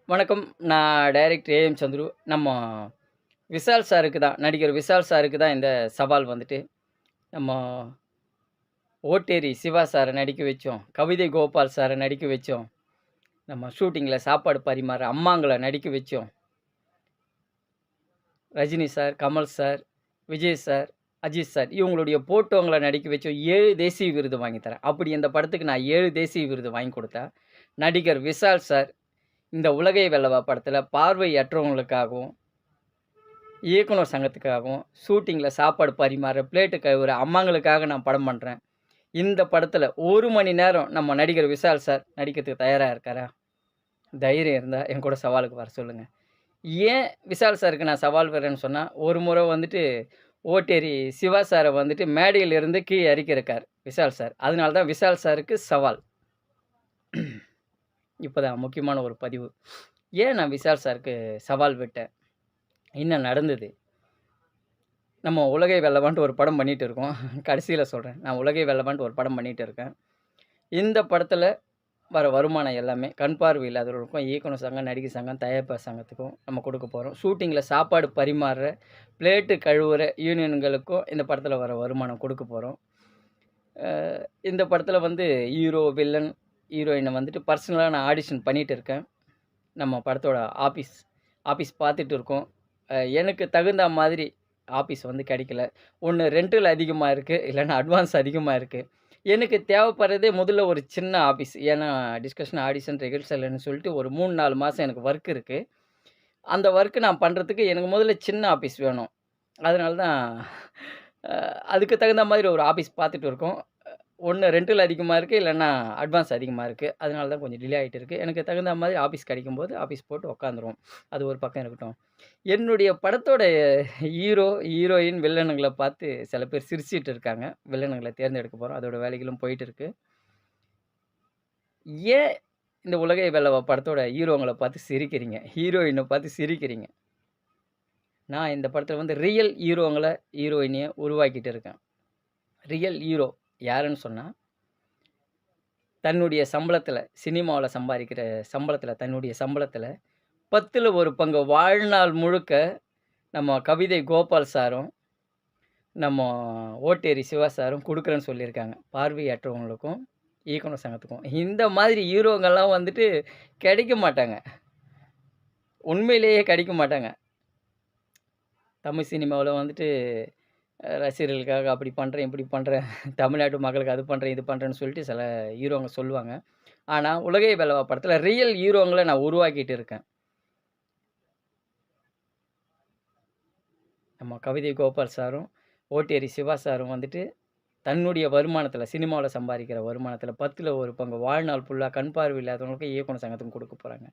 வணக்கம். நான் director AM Chandru. நம்ம விஷால் சாருக்கு தான் நடிகர் விஷால் சாருக்கு தான் இந்த சவால் வந்துட்டு. நம்ம ஓட்டேரி சிவா சார நடிக்க வச்சோம். கவிதை கோபால் சார நடிக்க வச்சோம். நம்ம ஷூட்டிங்கில சாப்பாடு பரிமாற அம்மாங்கள நடிக்க வச்சோம். Rajini sir, Kamal sir, Vijay sir, Ajith sir இவங்களுடைய போட்டோங்கள நடிக்க வச்சோம். 7 தேசிய விருது வாங்கி தரேன். அப்படி இந்த படத்துக்கு நான் 7 தேசிய விருது வாங்கி குடுத்தா, நடிகர் விஷால் சார் இந்த உலகை வெல்லவா படத்தில பார்வையற்றவங்களுக்காகவும் இயக்குனர் சங்கத்துக்காகவும், ஷூட்டிங்கில சாப்பாடு பரிமாற, பிளேட்டு கழுவுற அம்மாங்களுக்காக நான் படம் பண்றேன். இந்த படத்தில 1 மணி நேரம் நம்ம நடிகர் விஷால் சார் நடிக்கிறதுக்கு தயாரா இருக்காரா? தைரியம் இருந்தா என் கூட சவாலுக்கு வர சொல்லுங்க. ஏன் விஷால் சாருக்கு நான் சவால் விடுறேன்னு சொன்னா, ஒரு முறை வந்துட்டு ஓட்டேரி சிவா சார வந்துட்டு மேடையில இருந்து கீழ இறக்கியிருக்காரு விஷால் சார். அதனால தான் விஷால் சாருக்கு சவால். இப்பதான் முக்கியமான ஒரு பதிவு. ஏன் நான் விஷால் சாருக்கு சவால் விட்டேன்? என்ன நடந்தது? நம்ம உலகை வெல்லவான்ட்டு ஒரு படம் பண்ணிட்டு இருக்கோம். கடைசியில சொல்றேன். நான் உலகை வெல்லவான்ட்டு ஒரு படம் பண்ணிட்டு இருக்கேன். இந்த படத்துல வர வருமானம் எல்லாமே கண் பார்வை இல்லாதவர்களுக்கும், இயக்குனர் சங்கம், நடிகர் சங்கம், தயாரிப்பாளர் சங்கத்துக்கும் நம்ம குடுக்க போறோம். ஷூட்டிங்கில சாப்பாடு பரிமாறுற, பிளேட்டு கழுவுற யூனியன்களுக்கும் இந்த படத்துல வர வருமானம் குடுக்க போறோம். அ இந்த படத்துல வந்து ஹீரோ, வில்லன், ஹீரோயின வந்துட்டு பர்சனலா நான் ஆடிஷன் பண்ணிட்டு இருக்கேன். நம்ம படத்தோட ஆபீஸ் பார்த்துட்டு இருக்கோம். எனக்கு தகுந்தா மாதிரி ஆபீஸ் வந்து கிடைக்கல. ஒண்ணு ரென்டல் அதிகமா இருக்கு. இல்லன்னா அட்வான்ஸ் அதிகமா இருக்கு. எனக்கு தேவைப்படுறதே முதல்ல ஒரு சின்ன ஆபீஸ். ஏன்னா டிஸ்கஷன், ஆடிஷன், ரிஹர்சல்ன்னு சொல்லிட்டு ஒரு 3, 4 மாசம் எனக்கு வொர்க் இருக்கு. அந்த வொர்க் நான் பண்றதுக்கு எனக்கு முதல்ல சின்ன ஆபீஸ் வேணும். அதனால தான் அ அதுக்கு தகுந்த மாதிரி ஒரு ஆபீஸ் பார்த்துட்டு இருக்கோம். ஒண்ணு ரென்டல் அதிகமா இருக்கு. இல்லன்னா அட்வான்ஸ் அதிகமா இருக்கு. அதனால தான் கொஞ்சம் டிலே ஆயிட்டு இருக்கு. எனக்கு தகுந்த மாதிரி ஆபீஸ் கிடைக்கும்போது ஆபீஸ் போட்டு உட்காந்துருவோம். அது ஒரு பக்கம் இருக்கட்டும். என்னுடைய படத்தோட ஹீரோ, ஹீரோயின், வில்லனுங்கள பார்த்து சில பேர் சிரிச்சுட்டு இருக்காங்க. வில்லனுங்கள தேர்ந்தெடுக்க போறோம். அதோட வேலைகளும் போயிட்டு இருக்கு. ஏன் இந்த உலகை வெல்லவா படத்தோட ஹீரோங்கள பார்த்து சிரிக்கிறீங்க? ஹீரோயின பார்த்து சிரிக்கிறீங்க? நான் இந்த படத்துல வந்து ரியல் ஹீரோங்கள, ஹீரோயினிய உருவாக்கிட்டு இருக்கேன். ரியல் ஹீரோ யாருன்னு சொன்னா தன்னுடைய சம்பளத்தில, சினிமாவுல சம்பாதிக்கிற சம்பளத்தில, தன்னுடைய சம்பளத்தில 10ல 1 பங்கு வாழ்நாள் முழுக்க நம்ம கவிதை கோபால் சாரும், நம்ம ஓட்டேரி சிவா சாரும் குடுக்குறேன்னு சொல்லியிருக்காங்க. பார்வையற்றவங்களுக்கும், இயக்குனர் சங்கத்துக்கும். இந்த மாதிரி ஹீரோங்கலாம் வந்துட்டு கிடைக்க மாட்டாங்க. உண்மையிலேயே கிடைக்க மாட்டாங்க. தமிழ் சினிமாவுல வந்துட்டு ரசிகர்களுக்காக அப்படி பண்றேன், இப்படி பண்றேன், தமிழ்நாட்டு மக்களுக்கு அது பண்றேன், இது பண்றேன்னு சொல்லிட்டு சில ஹீரோங்க சொல்லுவாங்க. ஆனா, உலகை வெல்லவா படத்தில ரியல் ஹீரோங்கள நான் உருவாக்கிட்டு இருக்கேன். நம்ம கவிதை கோபால் சாரும், ஓட்டேரி சிவா சாரும் வந்துட்டு தன்னுடைய வருமானத்தில, சினிமாவுல சம்பாதிக்கிற வருமானத்தில 10ல 1 பங்கு வாழ்நாள் ஃபுல்லா கண் பார்வை இல்லாதவங்களுக்கு இயக்குனர் சங்கத்துக்கு குடுக்க போறாங்க.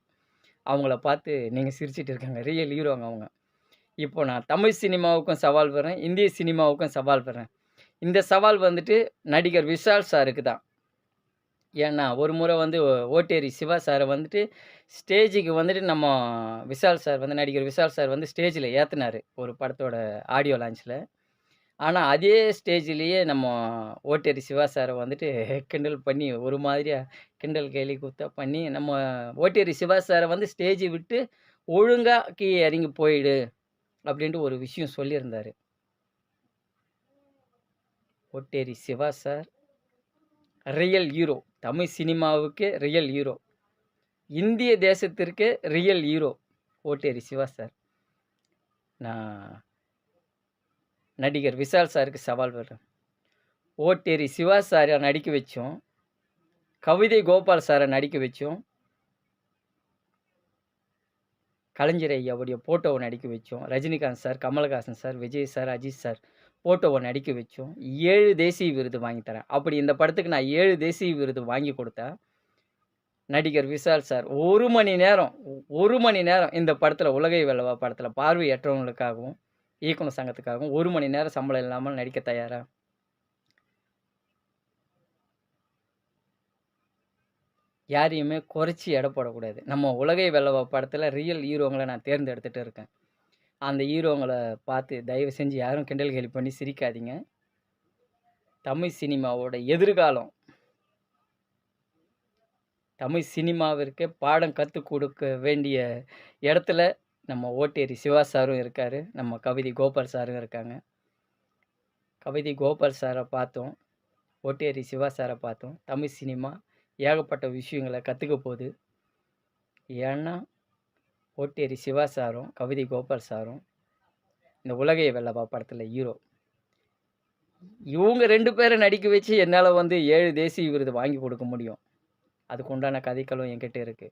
அவங்கள பார்த்து நீங்க சிரிச்சுட்டு இருக்காங்க. ரியல் ஹீரோங்க அவங்க. இப்போ நான் தமிழ் சினிமாவுக்கும் சவால் விடுறேன். இந்திய சினிமாவுக்கும் சவால் விடுறேன். இந்த சவால் வந்துட்டு நடிகர் விஷால் சாருக்கு தான். ஏன்னா, ஒரு முறை வந்து ஓட்டேரி சிவா சார வந்துட்டு ஸ்டேஜுக்கு வந்துட்டு நம்ம விஷால் சார் வந்து நடிகர் விஷால் சார் வந்து ஸ்டேஜ்ல ஏத்துனாரு. ஒரு படத்தோட ஆடியோ லான்ச்ல. ஆனா, அதே ஸ்டேஜ்லயே நம்ம ஓட்டேரி சிவா சார வந்துட்டு கிண்டல் பண்ணி ஒரு மாதிரியா கிண்டல், கேலி, கூத்தா பண்ணி நம்ம ஓட்டேரி சிவா சார வந்து ஸ்டேஜ விட்டு ஒழுங்கா கீழ இறங்கி போயிடு அப்டின்ட்டு ஒரு விஷயம் சொல்லியிருந்தாரு. Otteri Siva sir real hero. Tamil சினிமாவுக்கே ரியல் ஹீரோ. இந்திய தேசத்திற்கே real hero. Otteri Siva sir. நான் நடிகர் விஷால் சாருக்கு சவால் விடுறேன். ஓட்டேரி சிவா சார நடிக்க வச்சோம். கவிதை கோபால் சார நடிக்க வச்சோம். கலைஞர் ஐயாவுடைய ஃபோட்டோவ நடிக்க வச்சோம். Rajinikanth sir, Kamal Haasan sir, Vijay sir, Ajith sir ஃபோட்டோவ நடிக்க வச்சோம். 7 தேசிய விருது வாங்கி தரேன். அப்படி இந்த படத்துக்கு நான் 7 தேசிய விருது வாங்கி கொடுத்தா, நடிகர் விஷால் சார் 1 மணி நேரம் 1 மணி நேரம் இந்த படத்துல உலகை வெல்லவா படத்துல பார்வையற்றவங்களுக்காகவும், இயக்குனர் சங்கத்துக்காகவும் 1 மணி நேரம் சம்பளம் இல்லாமல் நடிக்க தயாரா? யாரையுமே குறைச்சு எடை போடக்கூடாது. நம்ம உலகை வெல்லவா படத்துல ரியல் ஹீரோங்கள நான் தேர்ந்தெடுத்துட்டு இருக்கேன். அந்த ஹீரோங்கள பார்த்து தயவு செஞ்சு யாரும் கிண்டல் கேலி பண்ணி சிரிக்காதீங்க. தமிழ் சினிமாவோட எதிர்காலம் தமிழ் சினிமாவிற்கு பாடம் கத்துக் கொடுக்க வேண்டிய இடத்துல நம்ம ஓட்டேரி சிவா சாரும் இருக்காரு. நம்ம கவிதை கோபால் சாரும் இருக்காங்க. கவிதை கோபால் சாரை பார்த்தோம். ஓட்டேரி சிவா சாரை பார்த்தோம். தமிழ் சினிமா ஏகப்பட்ட விஷயங்கள கத்துக்க போகுது. ஏன்னா, ஓட்டேரி சிவா சாரும், கவிதை கோபால் சாரும் இந்த உலகை வெல்லவா படத்துல ஹீரோ. இவங்க 2 பேர நடிக்க வச்சு என்னால வந்து 7 தேசிய விருது வாங்கி கொடுக்க முடியும். அதுக்கு உண்டான கதைக்களம் என்கிட்ட இருக்கு.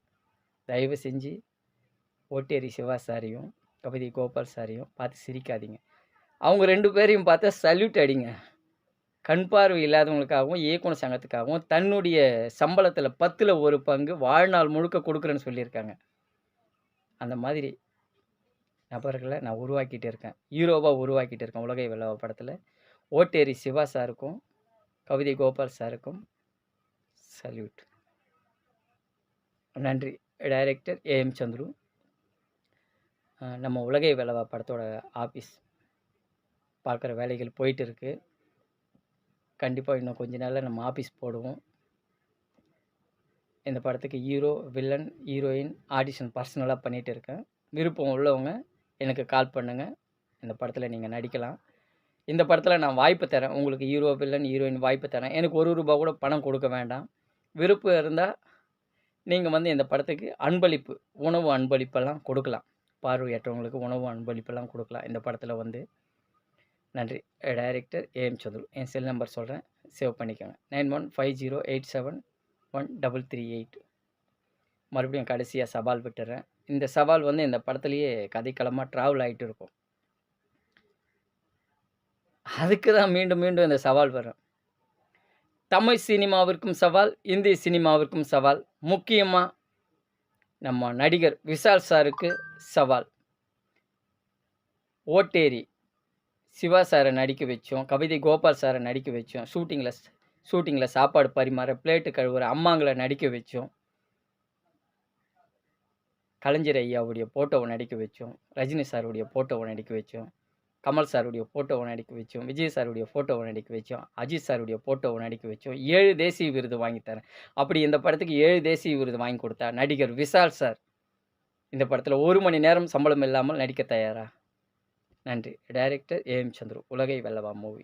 தயவு செஞ்சு ஓட்டேரி சிவா சாரையும், கவிதை கோபால் சாரையும் பார்த்து சிரிக்காதீங்க. அவங்க 2 பேரையும் பார்த்தா சல்யூட் அடிங்க. கண் பார்வை இல்லாதவங்களுக்காகவும், இயக்குனர் சங்கத்துக்காகவும் தன்னுடைய சம்பளத்துல 10ல 1 பங்கு வாழ்நாள் முழுக்க கொடுக்குறேன்னு சொல்லியிருக்காங்க. அந்த மாதிரி நபர்கள நான் உருவாக்கிட்டு இருக்கேன். ஹீரோவா உருவாக்கிட்டு இருக்கேன் உலகை வெல்லவா படத்துல. ஓட்டேரி சிவா சாருக்கும், கவிதை கோபால் சாருக்கும் சல்யூட். நன்றி. Director AM Chandru. நம்ம உலகை வெல்லவா படத்தோட ஆஃபீஸ் பார்க்குற வேலைகள் போயிட்டு இருக்கு. கண்டிப்பா இன்னும் கொஞ்ச நாள்ல நம்ம ஆஃபீஸ் போடுவோம். இந்த படத்துக்கு ஹீரோ, வில்லன், ஹீரோயின் ஆடிஷன் பர்சனலா பண்ணிட்டு இருக்கேன். விருப்பம் உள்ளவங்க எனக்கு கால் பண்ணுங்க. இந்த படத்துல நீங்க நடிக்கலாம். இந்த படத்துல நான் வாய்ப்பு தரேன். உங்களுக்கு ஹீரோ, வில்லன், ஹீரோயின் வாய்ப்பு தரேன். எனக்கு ₹1 கூட பணம் கொடுக்க வேண்டாம். விருப்பம் இருந்தா நீங்க வந்து இந்த படத்துக்கு அன்பளிப்பு, உணவு அன்பளிப்பெல்லாம் கொடுக்கலாம். பார்வையற்றவங்களுக்கு உணவு அன்பளிப்பெல்லாம் கொடுக்கலாம் இந்த படத்துல வந்து. நன்றி. Director AM Chandru. N cell number சொல்றேன். சேவ் பண்ணிக்கோங்க. 9150871338. மறுபடியும் கடைசியா சவால் விட்டுறேன். இந்த சவால் வந்து இந்த படத்திலேயே கதைக்களமா டிராவல் ஆயிட்டு இருக்கும். அதுக்கு தான் மீண்டும் மீண்டும் இந்த சவால் வரும். தமிழ் சினிமாவிற்கும் சவால், இந்தி சினிமாவிற்கும் சவால். முக்கியமா நம்ம நடிகர் விஷால் சாருக்கு சவால். ஓட்டேரி சிவா சாரை நடிக்க வச்சோம். கவிதை கோபால் சாரை நடிக்க வச்சோம். ஷூட்டிங்கில் சாப்பாடு பரிமாற, பிளேட்டு கழுவுற அம்மாங்களை நடிக்க வச்சோம். கலைஞர் ஐயாவுடைய ஃபோட்டோவை நடிக்க வச்சோம். ரஜினி சாருடைய ஃபோட்டோவை நடிக்க வச்சோம். கமல் சாருடைய ஃபோட்டோவை நடிக்க வச்சோம். விஜய் சாருடைய ஃபோட்டோவை நடிக்க வச்சோம். அஜித் சாருடைய ஃபோட்டோவை நடிக்க வச்சோம். 7 தேசிய விருது வாங்கி தரேன். அப்படி இந்த படத்துக்கு 7 தேசிய விருது வாங்கி கொடுத்தா நடிகர் விஷால் சார் இந்த படத்தில் 1 மணி நேரம் சம்பளம் இல்லாமல் நடிக்க தயாரா? நன்றி. Director AM Chandru. உலகை வெல்லவா மூவி.